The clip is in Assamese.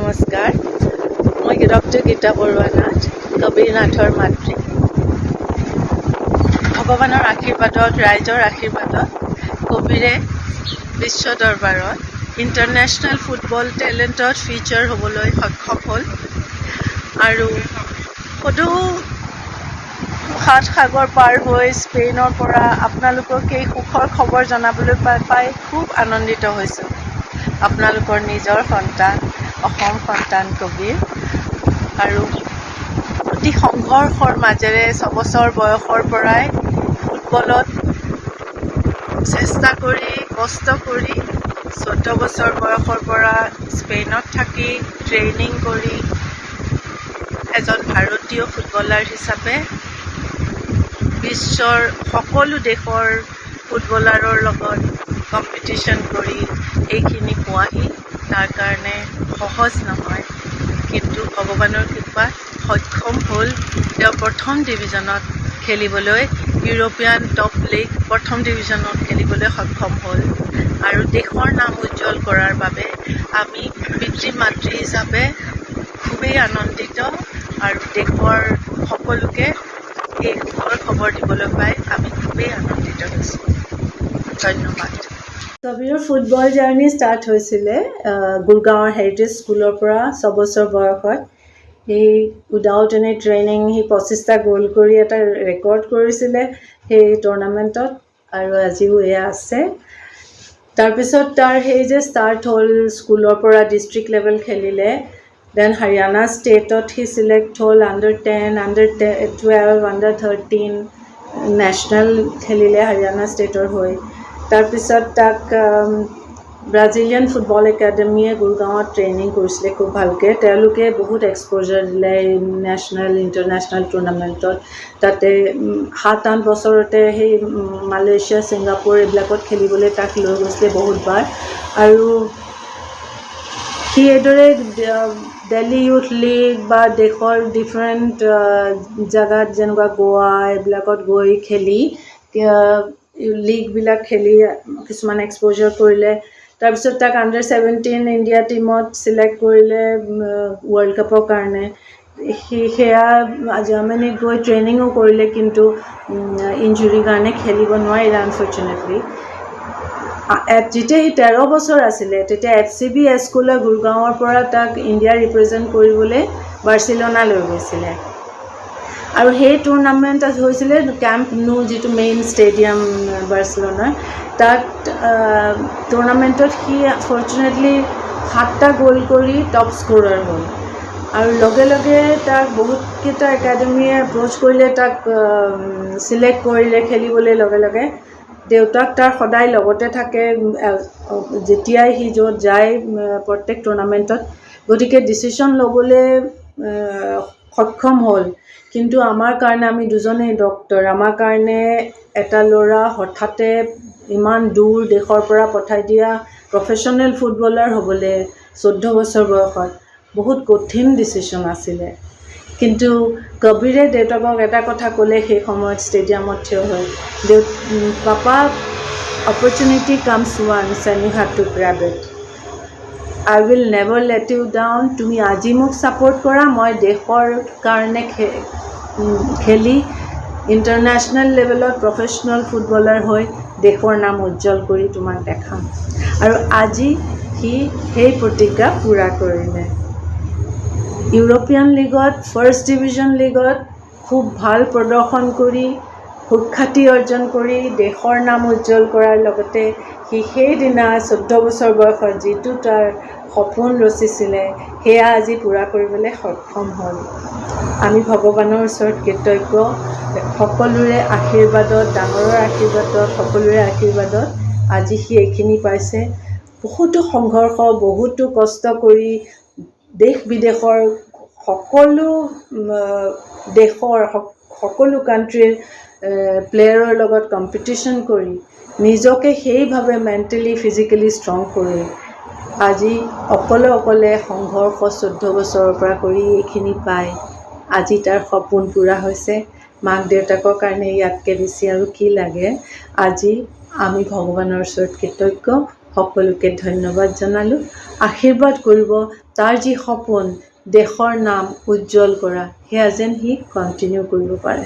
নমস্কাৰ। মই ডক্টৰ গীতা বৰুৱা নাথ, কবীৰ নাথৰ মাতৃ। ভগৱানৰ আশীৰ্বাদত, ৰাইজৰ আশীৰ্বাদত কবীৰে বিশ্ব দৰবাৰত ইণ্টাৰনেশ্যনেল ফুটবল টেলেণ্টত ফিচাৰ হ'বলৈ সক্ষম হ'ল আৰু সদৌ 7 সাগৰ পাৰ হৈ স্পেইনৰ পৰা আপোনালোকক এই সুখৰ খবৰ জনাবলৈ পাই খুব আনন্দিত হৈছোঁ। আপোনালোকৰ নিজৰ সন্তান, অসম সন্তান কবীৰ, আৰু অতি সংঘৰ্ষৰ মাজেৰে 6 বছৰ বয়সৰ পৰাই ফুটবলত চেষ্টা কৰি, কষ্ট কৰি 14 বছৰ বয়সৰ পৰা স্পেইনত থাকি ট্ৰেইনিং কৰি এজন ভাৰতীয় ফুটবলাৰ হিচাপে বিশ্বৰ সকলো দেশৰ ফুটবলাৰৰ লগত কম্পিটিশ্যন কৰি এইখিনি পোৱাহি তাৰ কাৰণে সহজ নহয়, কিন্তু ভগৱানৰ কৃপাত সক্ষম হ'ল। তেওঁ প্ৰথম ডিভিজনত খেলিবলৈ, ইউৰোপীয়ান টপ লীগ প্ৰথম ডিভিজনত খেলিবলৈ সক্ষম হ'ল আৰু দেশৰ নাম উজ্জ্বল কৰাৰ বাবে আমি পিতৃ মাতৃ হিচাপে খুবেই আনন্দিত আৰু দেশৰ সকলোকে এই সুখৰ খবৰ দিবলৈ পাই আমি খুবেই আনন্দিত হৈছোঁ। ধন্যবাদ। কবীৰৰ ফুটবল জাৰ্ণি ষ্টাৰ্ট হৈছিলে গুৰগাঁৱৰ হেৰিটেজ স্কুলৰ পৰা 6 বছৰ বয়সত। সি উইদাউট এনি ট্ৰেইনিং সি 25টা গ'ল কৰি এটা ৰেকৰ্ড কৰিছিলে সেই টুৰ্ণামেণ্টত, আৰু আজিও এয়া আছে। তাৰপিছত তাৰ সেই যে ষ্টাৰ্ট হ'ল স্কুলৰ পৰা ডিষ্ট্ৰিক্ট লেভেল খেলিলে, দেন হাৰিয়ানা ষ্টেটত সি চিলেক্ট হ'ল, under-10, under-12, under-13 নেশ্যনেল খেলিলে হাৰিয়ানা ষ্টেটৰ হৈ। তাৰপিছত তাক ব্ৰাজিলিয়ান ফুটবল একাডেমীয়ে গুৰগাঁৱত ট্ৰেইনিং কৰিছিলে খুব ভালকৈ। তেওঁলোকে বহুত এক্সপ'জাৰ দিলে নেশ্যনেল ইণ্টাৰনেশ্যনেল টুৰ্ণামেণ্টত। তাতে 7-8 বছৰতে সেই মালয়েছিয়া, ছিংগাপুৰ এইবিলাকত খেলিবলৈ তাক লৈ গৈছিলে বহুতবাৰ, আৰু সি এইদৰে দিল্লী ইউথ লীগ বা দেশৰ ডিফাৰেণ্ট জেগাত যেনেকুৱা গোৱা এইবিলাকত গৈ খেলি লীগবিলাক খেলি কিছুমান এক্সপ'জাৰ কৰিলে। তাৰপিছত তাক under-17 ইণ্ডিয়া টীমত চিলেক্ট কৰিলে ৱৰ্ল্ড কাপৰ কাৰণে। সেয়া জাৰ্মানীত গৈ ট্ৰেইনিঙো কৰিলে, কিন্তু ইঞ্জুৰিৰ কাৰণে খেলিব নোৱাৰিলে আনফৰ্চুনেটলি। যেতিয়া সি 13 বছৰ আছিলে তেতিয়া FCB স্কুলে গুৰগাঁৱৰ পৰা তাক ইণ্ডিয়া ৰিপ্ৰেজেণ্ট কৰিবলৈ বাৰ্চিলোনা লৈ গৈছিলে, আৰু সেই টুৰ্ণামেণ্টত হৈছিলে কেম্প নু, যিটো মেইন ষ্টেডিয়াম বাৰ্চিলোনাৰ। তাত টুৰ্ণামেণ্টত সি ফৰ্চুনেটলি 7টা গ'ল কৰি টপ স্ক'ৰাৰ হ'ল, আৰু লগে লগে তাক বহুতকেইটা একাডেমীয়ে এপ্ৰ'চ কৰিলে, তাক চিলেক্ট কৰিলে খেলিবলৈ। লগে লগে দেউতাক তাৰ সদায় লগতে থাকে যেতিয়াই সি য'ত যায় প্ৰত্যেক টুৰ্ণামেণ্টত, গতিকে ডিচিশ্যন ল'বলৈ সক্ষম হ'ল। কিন্তু আমাৰ কাৰণে, আমি দুজনেই ডক্টৰ, আমাৰ কাৰণে এটা ল'ৰা হঠাতে ইমান দূৰ দেশৰ পৰা পঠাই দিয়া প্ৰফেশ্যনেল ফুটবলাৰ হ'বলৈ 14 বছৰ বয়সত বহুত কঠিন ডিচিশ্যন আছিলে। কিন্তু কবীৰে দেউতাকক এটা কথা ক'লে সেই সময়ত ষ্টেডিয়ামত থিয় হৈ, papa, opportunity comes once and you have to grab it. I will never let you down. তুমি আজি মোক ছাপোৰ্ট কৰা, মই দেশৰ কাৰণে খেলি ইণ্টাৰনেশ্যনেল লেভেলত প্ৰফেশ্যনেল ফুটবলাৰ হৈ দেশৰ নাম উজ্জ্বল কৰি তোমাক দেখাম। আৰু আজি সি সেই প্ৰতিজ্ঞা পূৰা কৰিলে। ইউৰোপীয়ান লীগত, ফাৰ্ষ্ট ডিভিজন লীগত খুব ভাল প্ৰদৰ্শন কৰি সুখ্যাতি অৰ্জন কৰি দেশৰ নাম উজ্জ্বল কৰাৰ লগতে সি সেইদিনা 14 বছৰ বয়সত যিটো তাৰ সপোন ৰচিছিলে সেয়া আজি পূৰা কৰিবলৈ সক্ষম হ'ল। আমি ভগৱানৰ ওচৰত কৃতজ্ঞ, সকলোৰে আশীৰ্বাদত, ডাঙৰৰ আশীৰ্বাদত, সকলোৰে আশীৰ্বাদত আজি সি এইখিনি পাইছে। বহুতো সংঘৰ্ষ, বহুতো কষ্ট কৰি দেশ বিদেশৰ সকলো দেশৰ সকলো কাণ্ট্ৰিৰ প্লেয়াৰৰ লগত কম্পিটিশ্যন কৰি নিজকে সেইভাৱে মেণ্টেলি ফিজিকেলি ষ্ট্ৰং কৰি আজি অকলে সংঘৰ্ষ 14 বছৰৰ পৰা কৰি এইখিনি পাই আজি তাৰ সপোন পূৰা হৈছে। মাক দেউতাকৰ কাৰণে ইয়াতকৈ বেছি আৰু কি লাগে। আজি আমি ভগৱানৰ ওচৰত কৃতজ্ঞ সকলোকে ধন্যবাদ জনালোঁ। আশীৰ্বাদ কৰিব তাৰ যি সপোন দেশৰ নাম উজ্জ্বল কৰা সেয়া যেন সি কণ্টিনিউ কৰিব পাৰে।